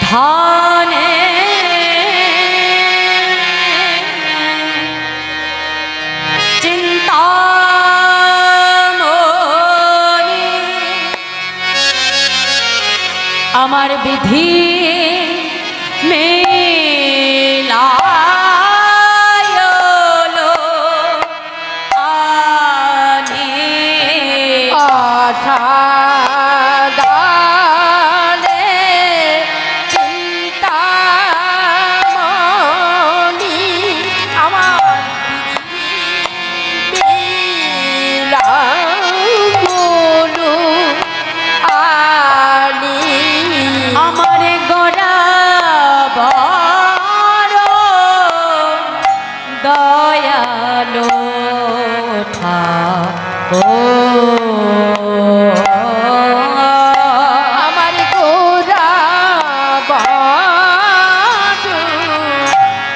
ধানে চিন্তামণি আমার বিধি মেলা আমার গোরা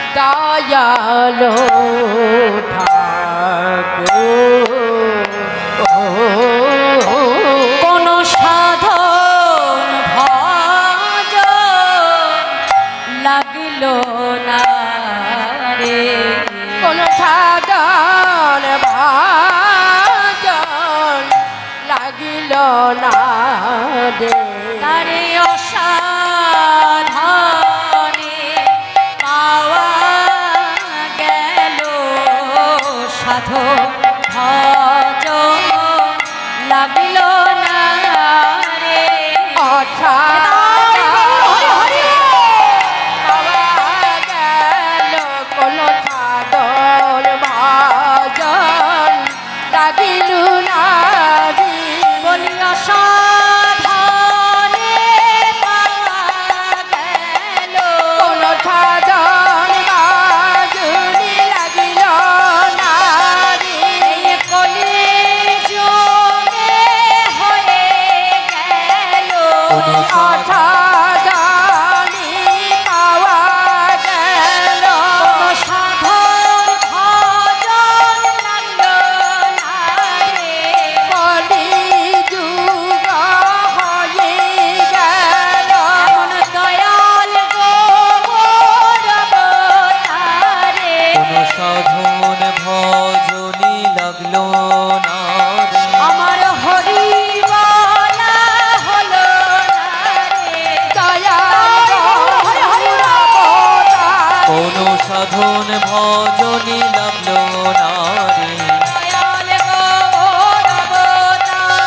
দয়ালো কোন সাধন ভজ লাগিল না রে কোন সাধন লাগিল না রে তারে অসাধনে পাওয়া গেল সাধো ভজ লাগিল না রে অসাধনে পাওয়া গেল কোন সাধন ভজন লাগিল না সাধনে পাওয়া গেল কোন সাধন বাজুনি লাগিল না রে কলি যুগে হয়ে গেল অসাধনে পাওয়া গেল কোন সাধন ভজন লাগলো না রে কলি সাধন ভজনী লাগলো না রে আমার হরি বলা হলো না রে দয়াল কোন সাধন ভজনী লাগলো না রে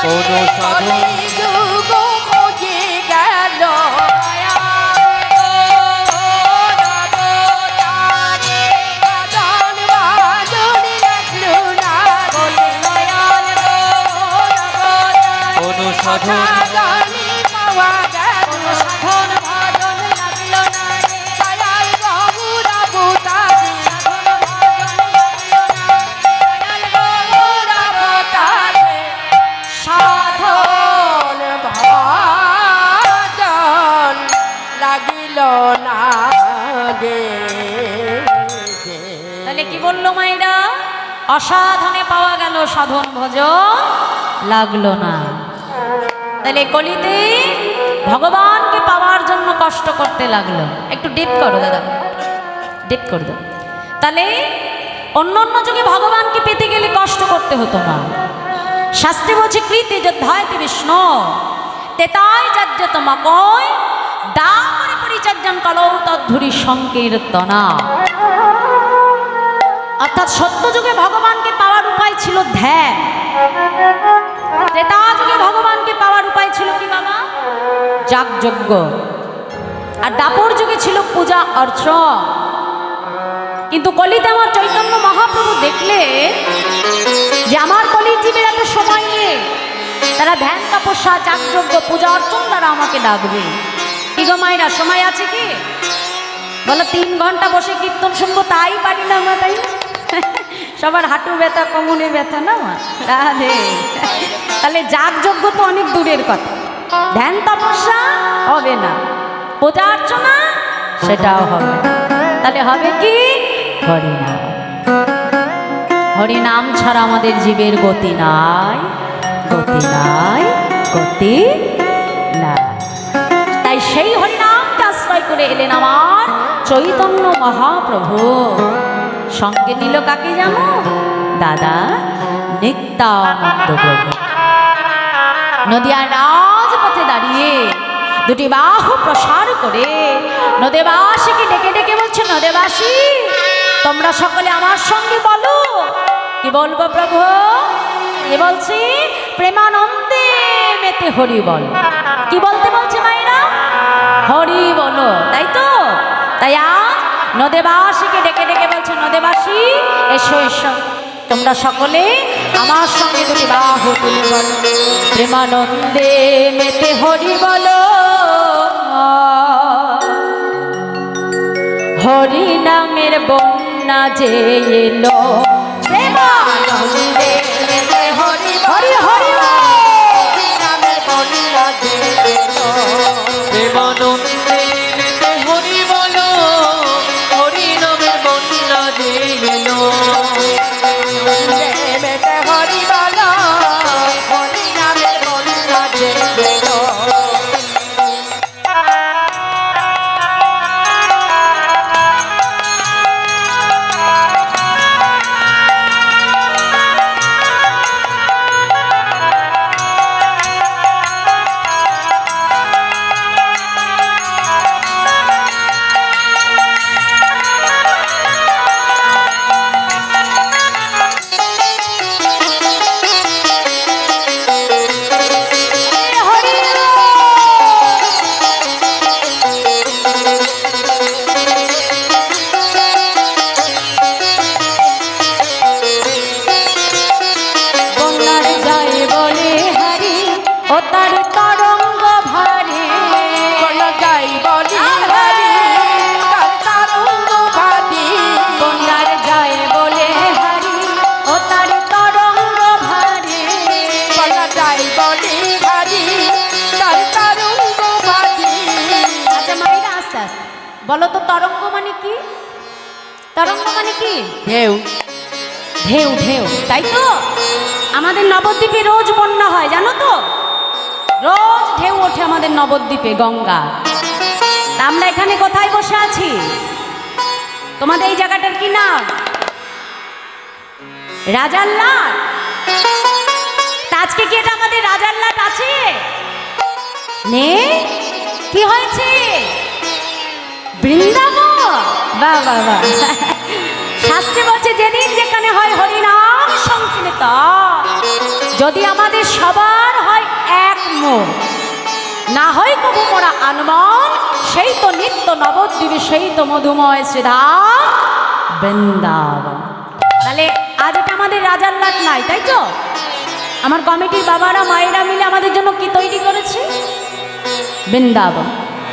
কোন সাধন যুগ খুঁজে গেল সাধন পাওয়া গেল সাধন ভজন লাগল না রে দয়াল গৌর অবতারে সাধন ভজন লাগল না দয়াল গৌর অবতারে সাধন ভজন লাগিল না রে তাহলে কি বললো মায়েরা অসাধনে পাওয়া গেল সাধন ভজন লাগলো না তাহলে কলিতে ভগবানকে পাওয়ার জন্য কষ্ট করতে লাগলো একটু ডিপ করো দাদা ডিপ করে দাও তাহলে অন্য অন্য যুগে ভগবানকে পেতে গেলে কষ্ট করতে হতো না শাস্ত্রে বলছে কৃতি যোদ্ধায়তি বিষ্ণু তেতায় যাজ্য তোমাকয় দামরে পরিচর্যন কলৌ তদ্ধুরি সংকীর্তনা অর্থাৎ সত্য যুগে ভগবানকে পাওয়ার উপায় ছিল ধ্যান ত্রেতা যুগে ভগবানকে পাওয়ার উপায় ছিল কি বাবা যাগযজ্ঞ আর দাপর যুগে ছিল পূজা অর্চনা কিন্তু কলিতে আমার চৈতন্য মহাপ্রভু দেখলে যে আমার কলির জীবের এত সময় নেই তারা ধ্যান তপস্যা যাগযজ্ঞ পূজা অর্চনা দ্বারা আমাকে ডাকবে কি গো মায়েরা সময় আছে কি বলো 3 ঘন্টা বসে কীর্তন শুনবো তাই পারি না আমরা তাই সবার হাঁটু ব্যথা কোমরে ব্যথা না রাধে তাহলে যাগযজ্ঞ তো অনেক দূরের কথা ধ্যান তপস্যা হবে না পূজা অর্চনা সেটাও হবে তাহলে হবে কি হরিনাম হরিনাম ছাড়া আমাদের জীবের গতি নাই গতি নাই গতি সেই হরিনামকে আশ্রয় করে এলেন আমার চৈতন্য মহাপ্রভু। সঙ্গে নিল কাকে জানো? দাদা নিত্যানন্দ প্রভু। নদিয়ার রাজপথে দাঁড়িয়ে দুটি বাহু প্রসার করে নদেবাসীকে ডেকে ডেকে বলছে, নদেবাসী তোমরা সকলে আমার সঙ্গে বলো। কি বলবো প্রভু? কি বলছি? প্রেমানন্দে মেতে হরি বল। কি বলতে বলছে মায়েরা? হরি বলো, তাই তো? তাই আজ নদেবাসীকে ডেকে ডেকে বলছে, নদেবাসী এসো এসো, তোমরা সকলে আমার সঙ্গে দুটি বাহু তুলে বলো, প্রেমানন্দে মেতে হরি বলো। হরি নামের বন্যা যে এলো, প্রেমানন্দে মেতে হরি হরি হরি নামের বন্যা যে এলো, প্রেমানন্দে মেতে হরি বলো, হরি নামের বন্যা যে এলো। মেতে হরি বলো, হরি নামের বন্যা যে এলো। বলো তো তরঙ্গ মানে কি? তরঙ্গ মানে কি? ঢেউ। ঢেউ ঢেউ, তাই তো? আমাদের নবদ্বীপে রোজ বন্যা হয় জানো তো? রোজ ঢেউ ওঠে আমাদের নবদ্বীপে গঙ্গা। তা আমরা এখানে কোথায় বসে আছি? তোমাদের এই জায়গাটার কি নাম? রাজার লাট। আজকে কি এটা আমাদের রাজার লাট আছে? নেই? কি হয়েছে? বৃন্দাবন। বাহ বাহ বাহ। শাস্ত্রে বলছে যেদিন যেখানে হয় হরিনাম সংকীর্তন, যদি আমাদের সবার হয় এক মন, না হয় কবু মোরা আনমন, সেই তো নিত্য নবদ্বীপে, সেই তো মধুময় শ্রীধাম বৃন্দাবন। তাহলে আজ এটা আমাদের রাজার লাট নাই, তাই তো? আমার কমিটির বাবারা মায়েরা মিলে আমাদের জন্য কি তৈরি করেছে? বৃন্দাবন।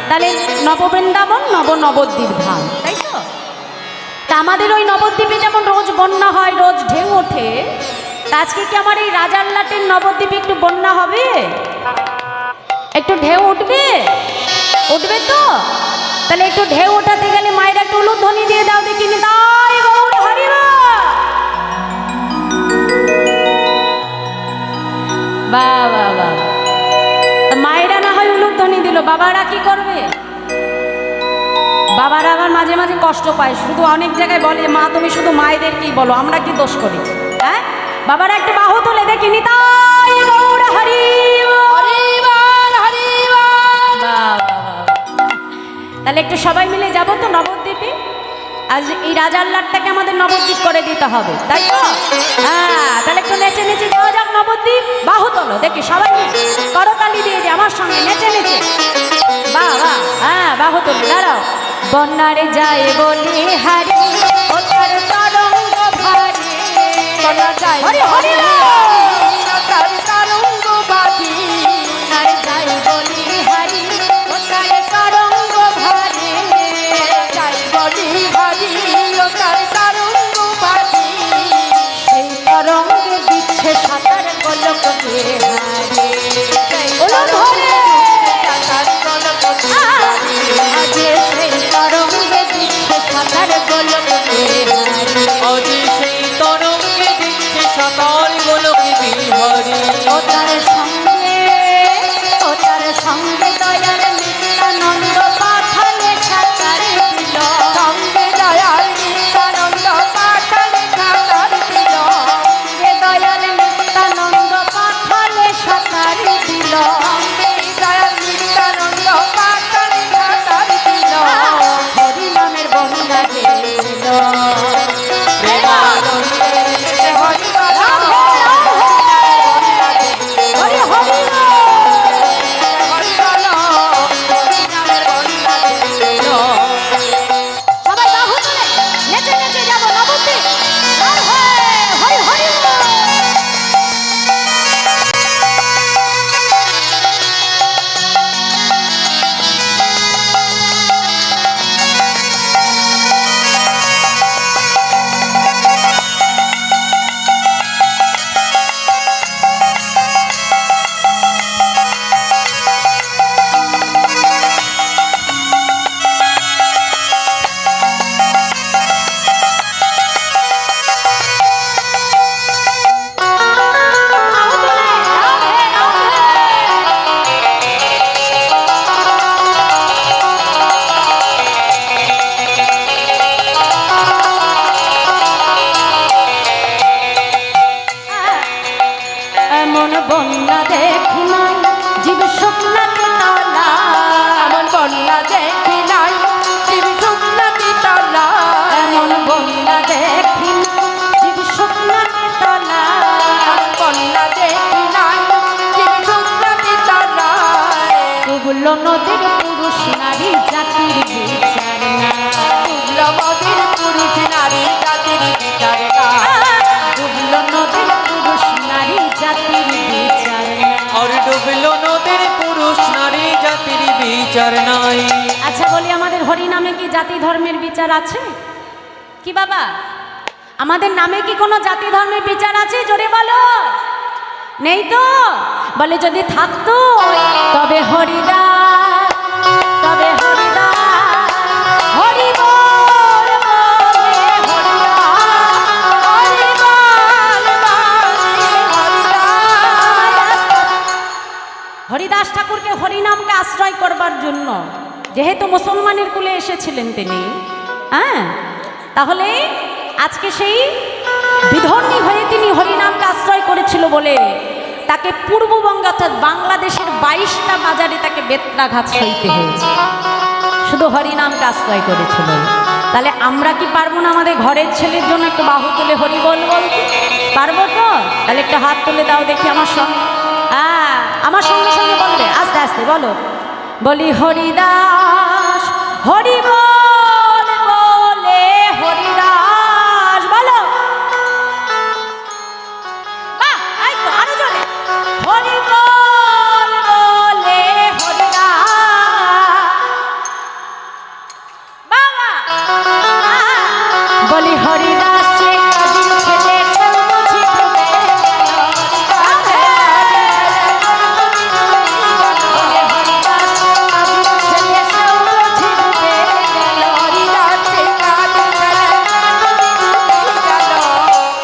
তাহলে নববৃন্দাবন, নবদ্বীপ ধাম, তাই তো? তা আমাদের ওই নবদ্বীপে যেমন রোজ বন্যা হয়, রোজ ঢেউ ওঠে, তা আজকে কি আমার এই রাজার লাটের নবদ্বীপে একটু বন্যা হবে? একটু ঢেউ উঠবে? উঠবে তো? তাহলে একটু ঢেউ ওঠাতে গেলে মায়েরা একটু উলুধ্বনি দিয়ে দাও দেখিনি। তাই গৌর হরি বাহ বাহ বাহ। মায়েরা না হয় উলুধ্বনি দিল, বাবারা কি করবে? বাবারা আবার মাঝে মাঝে কষ্ট পায়, শুধু অনেক জায়গায় বলে মা তুমি শুধু মায়েদেরকেই বলো, আমরা কি দোষ করি? হ্যাঁ, বাবারা একটু বাহু তুলে দেখিনি। তাই গৌর হরি তাহলে একটু সবাই মিলে যাবো তো নবদ্বীপে। আজ এই রাজার লাটটাকে আমাদের নবদ্বীপ করে দিতে হবে, তাই তো? হ্যাঁ, তাহলে একটু নেচে নেচে যাওয়া যাক নবদ্বীপ। বাহু তোলো দেখি সবাই, করতালি দিয়ে যে আমার সঙ্গে নেচে নেচে। বাহ বাহ, হ্যাঁ বাহু তোলো, দাঁড়াও। বন্যারে যায় বলি হারি, ও তার তরঙ্গ ভারী, বন্যা যায় হরি হরি তার তরঙ্গ ভারী, বন্যারে যায় বলি হারি, ও তার তরঙ্গ ভারী, যায় বলি হারি, ও তার তরঙ্গ ভারী, সেই তরঙ্গে দিচ্ছে সাঁতার গোলক বিহারী, ওলো ধরে সাঁতার গোলক বিহারী, আজে সেই তরঙ্গে দিচ্ছে সাঁতার গোলক বিহারী, আজে সেই তরঙ্গে দিচ্ছে সাঁতার গোলক বিহারী। ও তার সঙ্গে দয়ার নিত্যানন্দ ডুবলো নদীর পুরুষ নারী জাতির বিচার নাই। ডুবলো নদীর পুরুষ নারী জাতির বিচার নাই। ডুবলো নদীর পুরুষ নারী জাতির বিচার নাই। আর ডুবলো নদীর পুরুষ নারী জাতির বিচার নাই। আচ্ছা বলি, আমাদের হরি নামে কি জাতি ধর্মের বিচার আছে কি বাবা? আমাদের নামে কি কোনো জাতি ধর্মের বিচার আছে? জোরে বলো। নেই তো? বলে যদি থাকতো তবে হরিদাস, তবে হরিদাস, হরি বল বলে হরিদাস, হরি বল বলে হরিদাস। হরিদাস ঠাকুরকে হরিনামকে আশ্রয় করবার জন্য যেহেতু মুসলমানের কুলে এসেছিলেন তিনি, হ্যাঁ, তাহলে আজকে সেই বিধর্মী হয়ে তিনি হরিনামকে আশ্রয় করেছিল বলে তাকে পূর্ববঙ্গে অর্থাৎ বাংলাদেশের 22টা বাজারে তাকে বেত্রাঘাত সইতে হয়েছে, শুধু হরিনামকে আশ্রয় করেছিল। তাহলে আমরা কি পারবো না আমাদের ঘরের ছেলের জন্য একটু বাহু তুলে হরি বল বলতে? পারবো তো? তাহলে একটা হাত তুলে দাও দেখি আমার সঙ্গে। হ্যাঁ, আমার সঙ্গে সঙ্গে বলবে, আস্তে আস্তে বলো। বলি হরিদাস হরি বল বলে হরিদাস, বলো। বাহ, এই তো, আরো জোরে। হরি বল বলে হরিদাস, বাবা। বলি হরিদাস সে কাজী ছেলে কেউ বুঝি ডুবে গেল। বলে হরিদাস সে কাজী ছেলে কেউ বুঝি ডুবে গেল। হরিদাস সে কাজী ছেলে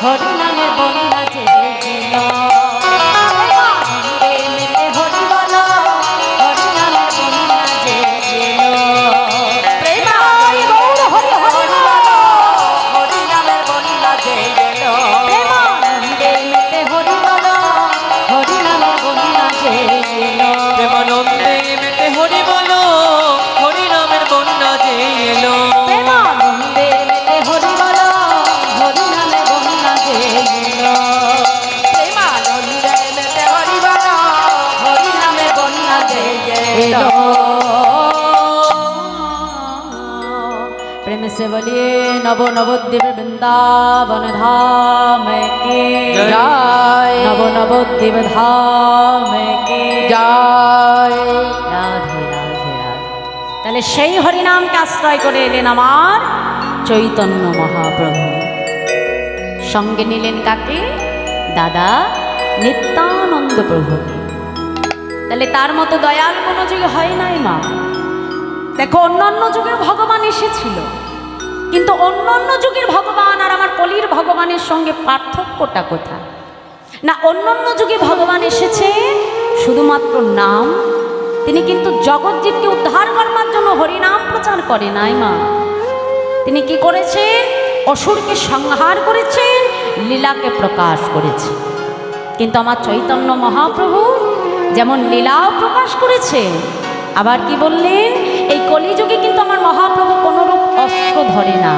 হরি নামের বন্যা যে গেল। মেতে হরি বলো, হরি নামের বন্যা যে গেল। প্রেমায় গৌর হরি হরি বলো, হরি নামের বন্যা যে গেল। প্রেমানন্দে মেতে হরি বলো, হরি নামের বন্যা যে গেল। প্রেমানন্দে মেতে হরি বলো, হরি নামের বন্যা যে এলো। প্রেমানন্দে মেতে হরি বলো, হরি নামের বন্যা যে গেল। প্রেমানন্দে মেতে হরি বলো, হরি নামের বন্যা যে গেল। प्रेम से बोलिए नवो नवोद्दीप वृंदावन धाम के जय। नवो नवोद्दीप धाम के জয়। রাধে রাধে রাধে। তাহলে সেই হরিনামকে আশ্রয় করে এলেন আমার চৈতন্য মহাপ্রভু। সঙ্গে নিলেন কাকে? দাদা নিত্যানন্দ প্রভুকে। তাহলে তার মতো দয়াল কোনো যুগে হয় নাই মা। দেখো, অন্যান্য যুগে ভগবান এসেছিল, কিন্তু অন্যান্য যুগের ভগবান আর আমার কলির ভগবানের সঙ্গে পার্থক্যটা কোথায়? না, অন্যান্য যুগে ভগবান এসেছে শুধুমাত্র নাম, তিনি কিন্তু জগৎজীবকে উদ্ধার করবার জন্য হরিনাম প্রচার করে নাই মা। তিনি কি করেছেন? অসুরকে সংহার করেছেন, লীলাকে প্রকাশ করেছেন। কিন্তু আমার চৈতন্য মহাপ্রভু যেমন লীলাও প্রকাশ করেছেন, আবার কি বললেন? এই কলিযুগে কিন্তু আমার মহাপ্রভু কোনরূপ অস্ত্র ধরে না।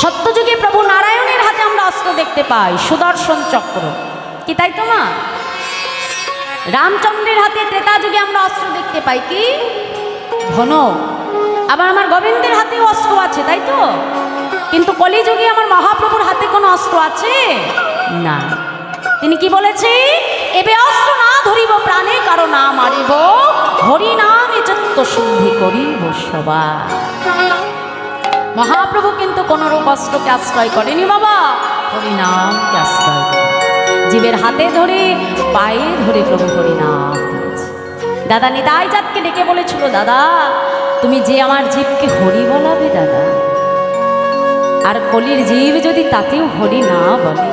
সত্যযুগে প্রভু নারায়ণের হাতে আমরা অস্ত্র দেখতে পাই, সুদর্শন চক্র, কি তাই তো মা? রামচন্দ্রের হাতে ত্রেতা যুগে আমরা অস্ত্র দেখতে পাই, কি? ধনুক। আবার আমার গোবিন্দের হাতেও অস্ত্র আছে, তাই তো? কিন্তু কলিযুগে আমার মহাপ্রভুর হাতে কোনো অস্ত্র আছে না। তিনি কি বলেছে? এবে অস্ত্র না ধরিব প্রাণে, কারো না মারিব, হরি নামে চিত্ত শুদ্ধি করিব সবার। মহাপ্রভু কিন্তু কোনরূপ অস্ত্রকে আশ্রয় করেনি বাবা, হরিনামকে আশ্রয় করে। জীবের হাতে ধরে পায়ে ধরে প্রভু হরিনাম দিয়েছে। দাদা নিতাই জাতকে ডেকে বলেছিল, দাদা তুমি যে আমার জীবকে হরি বলাবে দাদা, আর কলির জীব যদি তাতেও হরি না বলে,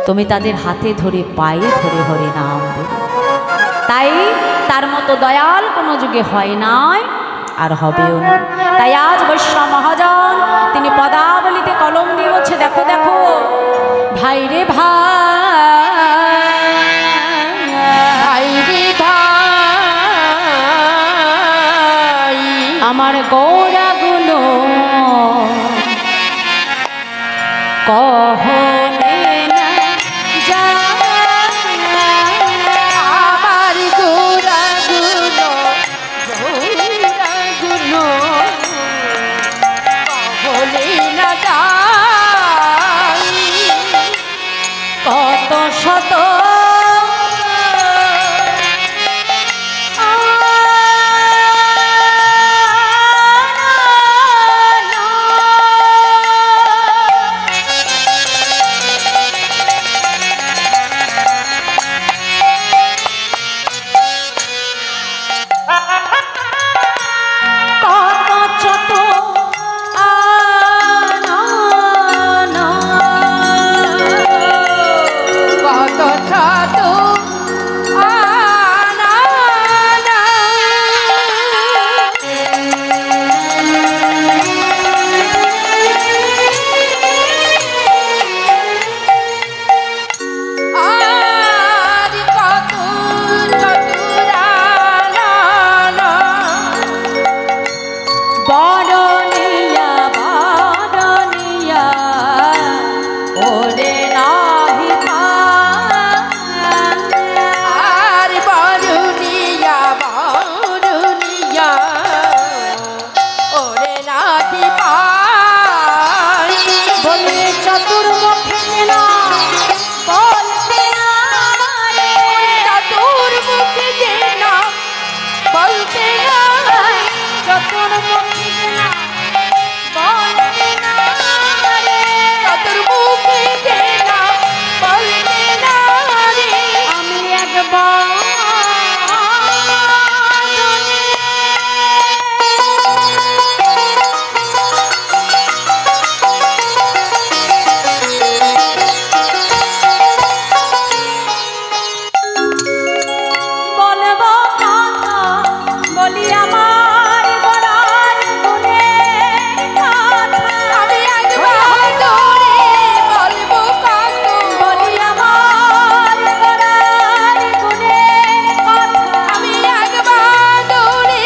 তুমি তাদের হাতে ধরে পায়ে ধরে হরিনাম দেবে। তাই তার মতো দয়াল কোনো যুগে হয় নাই, আর হবেও না। তাই আজ বৈষ্ণব মহাজন তিনি পদাবলিতে কলম দিয়ে বলছে, দেখো দেখো ভাই রে ভাই, আমার গৌরাগুলো কহনে না যায়, আমার গোরা মুখে না বলতে না রে, তোর মুখে না বলতে না রে, আমি একবার বলবো কথা বলি আমার গলার গুণের কথা, আমি একবার ধরে বলবো কত, বলি আমার গলার গুণের কথা, আমি একবার ধরে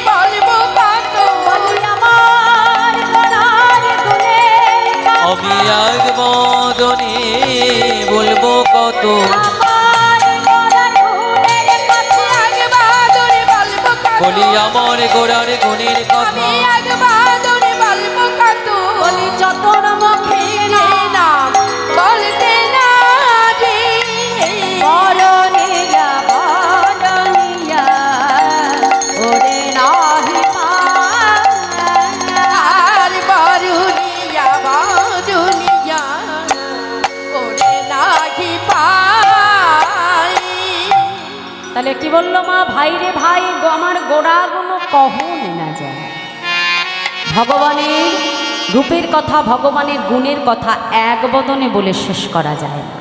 বলবো কত, বলি আমার গলার গুণের কথা, আমি এক বদনে বলবো কত আমার গলার গুণের কথা, একবার ধরে বলবো কত, বলি আমার গোড়ার গুণের কথা আমি একবার ধরে বলবো কত, বলি যতর মুখে না নাম বলতে না রে, বরনিয়া বরনিয়া ওরে নাহি পায়। আর বরুনিয়া বরুনিয়া ওরে নাহি পাই। তাহলে কি বললো মা, ভাই রে ভাই আমার গোড়াগুলো কখন না যায়। ভগবানের রূপের কথা, ভগবানের গুণের কথা এক বদনে বলে শেষ করা যায় না।